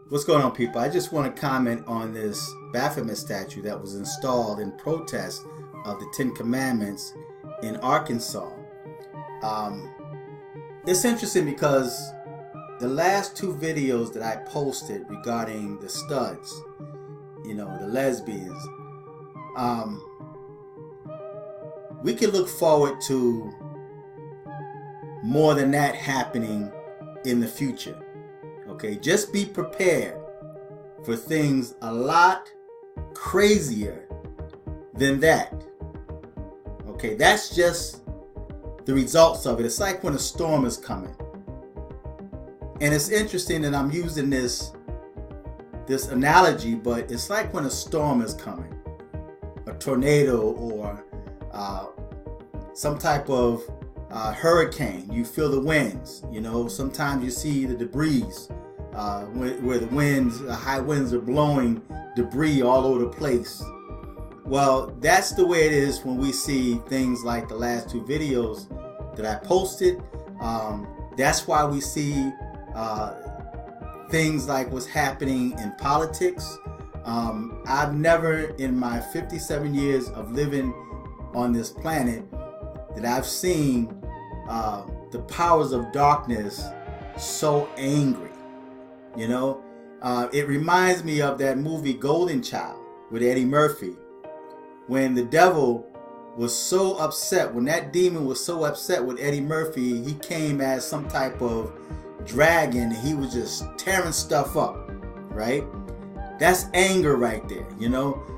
What's going on, people? I just want to comment on this Baphomet statue that was installed in protest of the Ten Commandments in Arkansas. It's interesting because the last two videos that I posted regarding the studs, the lesbians, we can look forward to more than that happening in the future. Okay, just be prepared for things a lot crazier than that. Okay, that's just the results of it. It's like when a storm is coming. And it's interesting that I'm using this analogy, but it's like when a storm is coming, a tornado or some type of hurricane. You feel the winds. Sometimes you see the debris where the high winds are blowing debris all over the place. Well, that's the way it is when we see things like the last two videos that I posted. That's why we see things like what's happening in politics. I've never, in my 57 years of living on this planet, that I've seen the powers of darkness so angry. It reminds me of that movie Golden Child with Eddie Murphy, when the devil was so upset, when that demon was so upset with Eddie Murphy, he came as some type of dragon and he was just tearing stuff up, right? That's anger right there,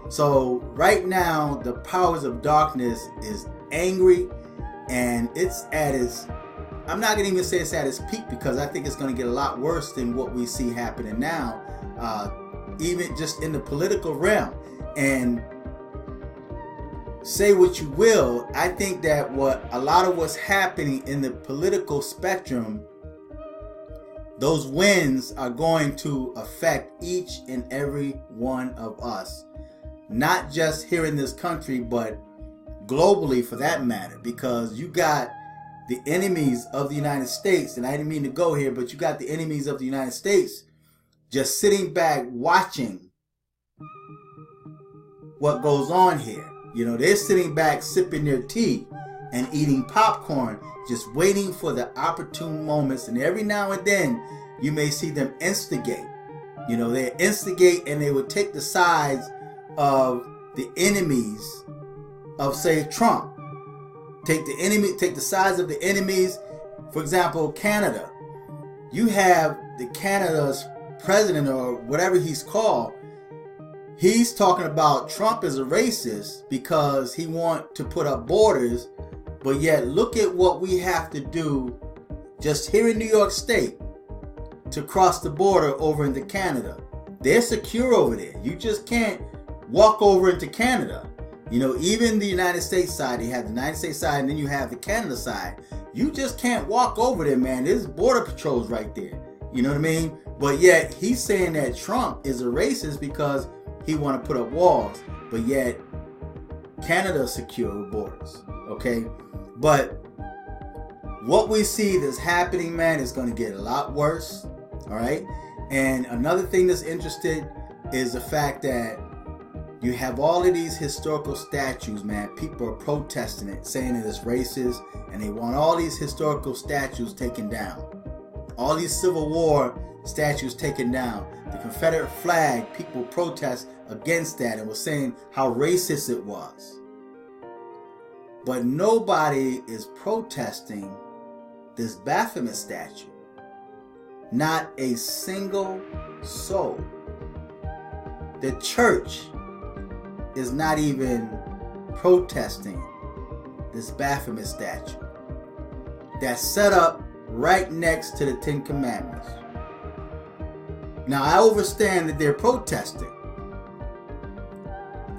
So right now, the powers of darkness is angry, and it's at its, I'm not going to even say it's at its peak, because I think it's going to get a lot worse than what we see happening now, even just in the political realm. And say what you will, I think that a lot of what's happening in the political spectrum, those winds are going to affect each and every one of us, not just here in this country, but globally for that matter, because you got the enemies of the United States, and I didn't mean to go here, but you got the enemies of the United States just sitting back watching what goes on here. They're sitting back sipping their tea and eating popcorn, just waiting for the opportune moments, and every now and then you may see them instigate. They instigate, and they would take the sides of the enemies of, say, Trump. Take the sides of the enemies. For example, Canada. You have Canada's president, or whatever he's called. He's talking about Trump as a racist because he wants to put up borders, but yet look at what we have to do just here in New York State to cross the border over into Canada. They're secure over there. You just can't walk over into Canada. Even the United States side, you have the United States side, and then you have the Canada side. You just can't walk over there, man. There's border patrols right there. You know what I mean? But yet he's saying that Trump is a racist because he want to put up walls, but yet Canada secure borders. Okay, but what we see that's happening, man, is going to get a lot worse. All right, and another thing that's interesting is the fact that you have all of these historical statues, man. People are protesting it, saying that it's racist, and they want all these historical statues taken down. All these Civil War statues taken down. The Confederate flag, people protest against that and were saying how racist it was. But nobody is protesting this Baphomet statue. Not a single soul. The church is not even protesting this Baphomet statue that's set up right next to the Ten Commandments. Now, I understand that they're protesting.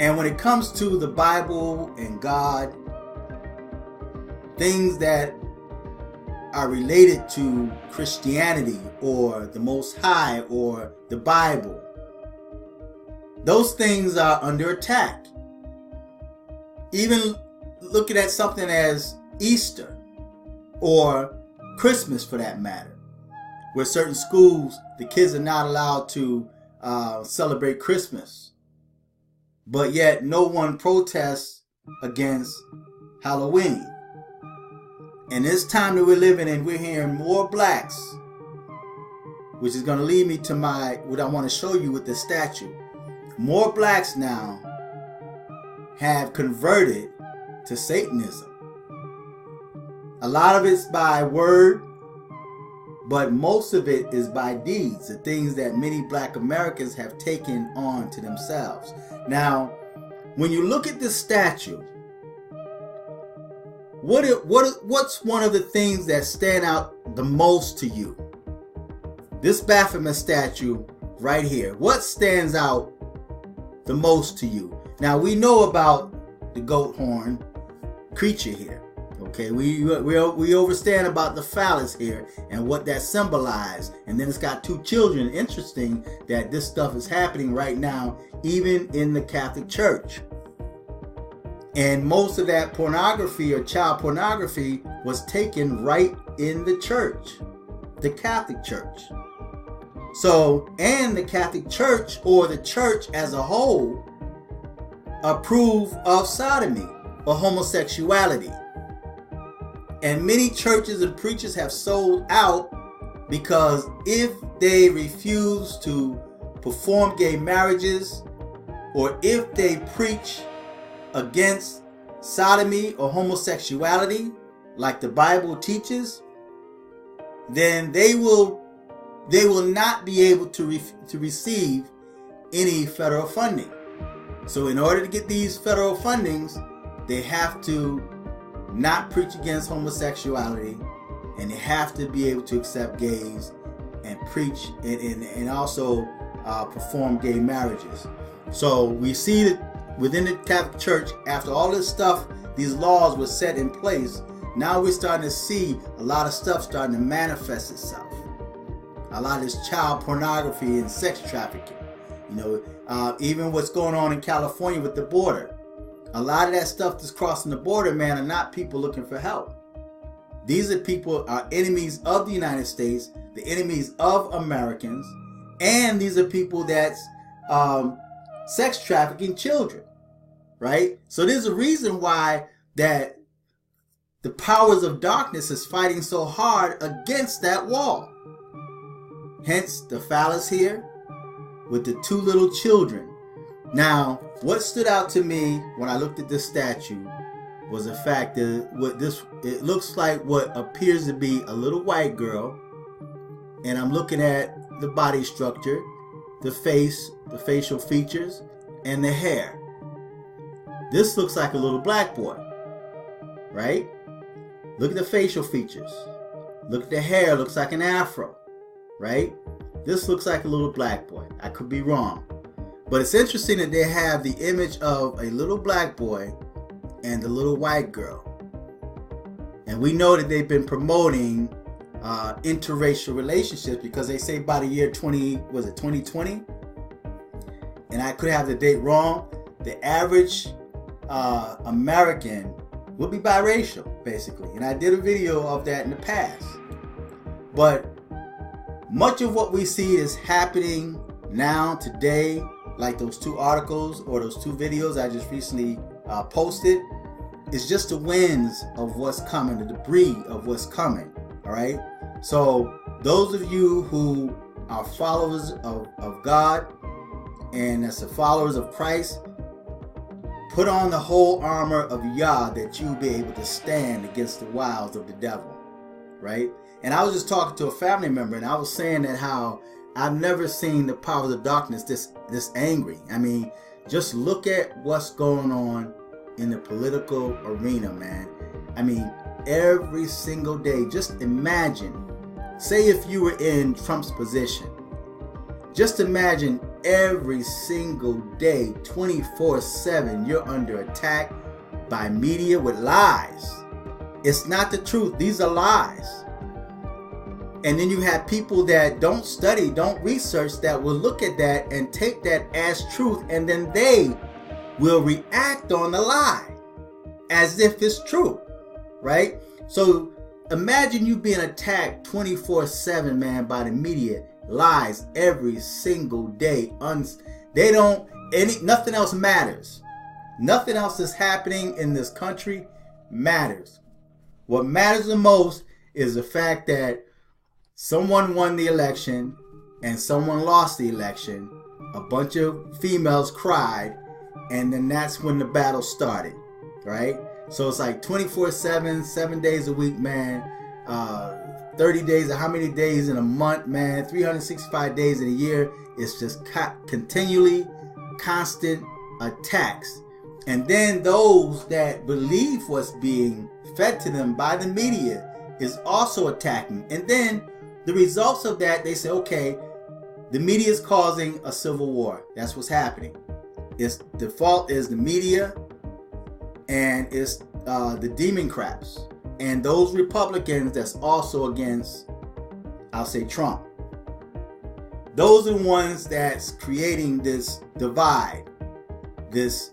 And when it comes to the Bible and God, things that are related to Christianity or the Most High or the Bible, those things are under attack. Even looking at something as Easter or Christmas for that matter. where certain schools, the kids are not allowed to celebrate Christmas. But yet no one protests against Halloween. And this time that we're living in, we're hearing more blacks, which is going to lead me to what I want to show you with this statue. More blacks now have converted to Satanism. A lot of it's by word, but most of it is by deeds, the things that many black Americans have taken on to themselves. Now, when you look at this statue, what's one of the things that stand out the most to you? This Baphomet statue right here. What stands out the most to you? Now, we know about the goat horn creature here. Okay, we understand about the phallus here and what that symbolized. And then it's got two children. Interesting that this stuff is happening right now, even in the Catholic Church. And most of that pornography or child pornography was taken right in the church, the Catholic Church. So, and the Catholic Church, or the church as a whole, approve of sodomy or homosexuality. And many churches and preachers have sold out because if they refuse to perform gay marriages, or if they preach against sodomy or homosexuality like the Bible teaches, then they will not be able to receive any federal funding. So in order to get these federal fundings, they have to not preach against homosexuality, and they have to be able to accept gays and preach and also perform gay marriages. So we see that within the Catholic Church, after all this stuff, these laws were set in place, now we're starting to see a lot of stuff starting to manifest itself. A lot of this child pornography and sex trafficking. Even what's going on in California with the border. A lot of that stuff that's crossing the border, man, are not people looking for help. These are people, are enemies of the United States, the enemies of Americans, and these are people that's sex trafficking children, right? So there's a reason why that the powers of darkness is fighting so hard against that wall. Hence the phallus here with the two little children. Now, what stood out to me when I looked at this statue was the fact that it looks like what appears to be a little white girl, and I'm looking at the body structure, the face, the facial features, and the hair. This looks like a little black boy, right? Look at the facial features. Look at the hair, looks like an afro, right? This looks like a little black boy. I could be wrong. But it's interesting that they have the image of a little black boy and the little white girl. And we know that they've been promoting interracial relationships, because they say by the year 2020? And I could have the date wrong. The average American would be biracial, basically. And I did a video of that in the past. But much of what we see is happening now, today, like those two articles or those two videos I just recently posted, is just the winds of what's coming, the debris of what's coming. All right. So those of you who are followers of God and that's the followers of Christ, put on the whole armor of Yah, that you'll be able to stand against the wiles of the devil. Right. And I was just talking to a family member, and I was saying that how I've never seen the powers of darkness this angry. I mean, just look at what's going on in the political arena, man. I mean, every single day. Just imagine, say if you were in Trump's position. Just imagine every single day, 24/7, you're under attack by media with lies. It's not the truth. These are lies. And then you have people that don't study, don't research, that will look at that and take that as truth, and then they will react on the lie as if it's true, right? So imagine you being attacked 24/7, man, by the media. Lies every single day. Nothing else matters. Nothing else that's happening in this country matters. What matters the most is the fact that someone won the election and someone lost the election. A bunch of females cried, and then that's when the battle started, right? So it's like 24/7, 7 days a week, man. 30 days, or how many days in a month, man? 365 days in a year. It's just continually constant attacks. And then those that believe what's being fed to them by the media is also attacking. And then the results of that, they say, okay, the media is causing a civil war. That's what's happening. The fault is the media, and it's the Democrats and those Republicans that's also against, I'll say, Trump. Those are the ones that's creating this divide, this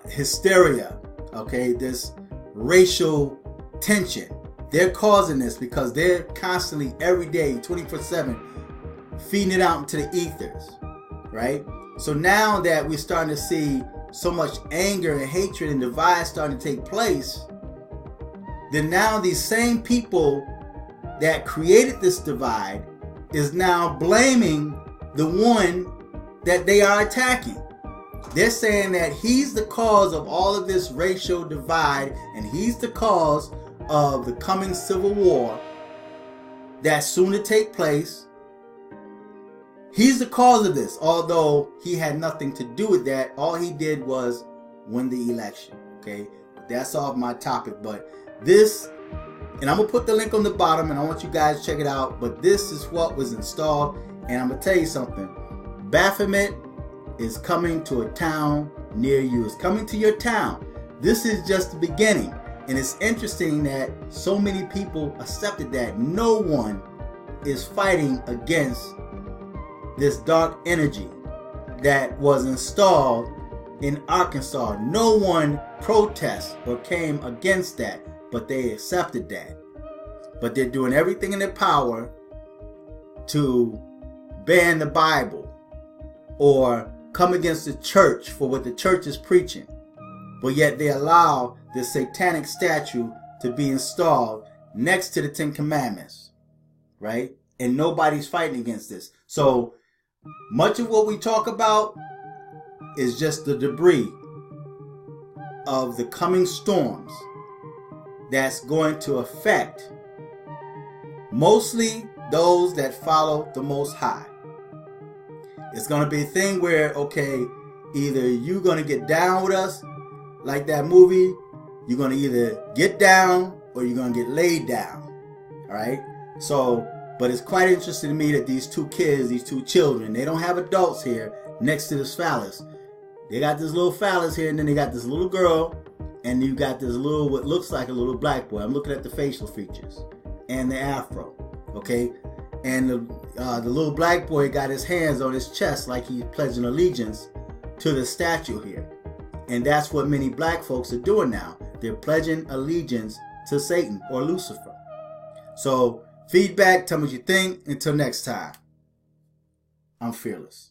hysteria, okay, this racial tension. They're causing this because they're constantly, every day, 24/7, feeding it out into the ethers, right? So now that we're starting to see so much anger and hatred and divide starting to take place, then now these same people that created this divide is now blaming the one that they are attacking. They're saying that he's the cause of all of this racial divide, and he's the cause of the coming civil war that's soon to take place. He's the cause of this, although he had nothing to do with that. All he did was win the election. Okay, that's off my topic, but this, and I'm gonna put the link on the bottom, and I want you guys to check it out. But this is what was installed, and I'm gonna tell you something. Baphomet is coming to a town near you. It's coming to your town. This is just the beginning, and it's interesting that so many people accepted that. No one is fighting against this dark energy that was installed in Arkansas. No one protested or came against that, but they accepted that. But they're doing everything in their power to ban the Bible or come against the church for what the church is preaching. But yet they allow the satanic statue to be installed next to the 10 Commandments, right? And nobody's fighting against this. So much of what we talk about is just the debris of the coming storms that's going to affect mostly those that follow the Most High. It's going to be a thing where, okay, either you're going to get down with us, like that movie, you're going to either get down or you're going to get laid down. All right? So, but it's quite interesting to me that these two kids, these two children, they don't have adults here next to this phallus. They got this little phallus here, and then they got this little girl, and you got this little, what looks like a little black boy. I'm looking at the facial features and the afro, okay? And the little black boy got his hands on his chest like he's pledging allegiance to the statue here. And that's what many black folks are doing now. They're pledging allegiance to Satan or Lucifer. So feedback, tell me what you think. Until next time, I'm fearless.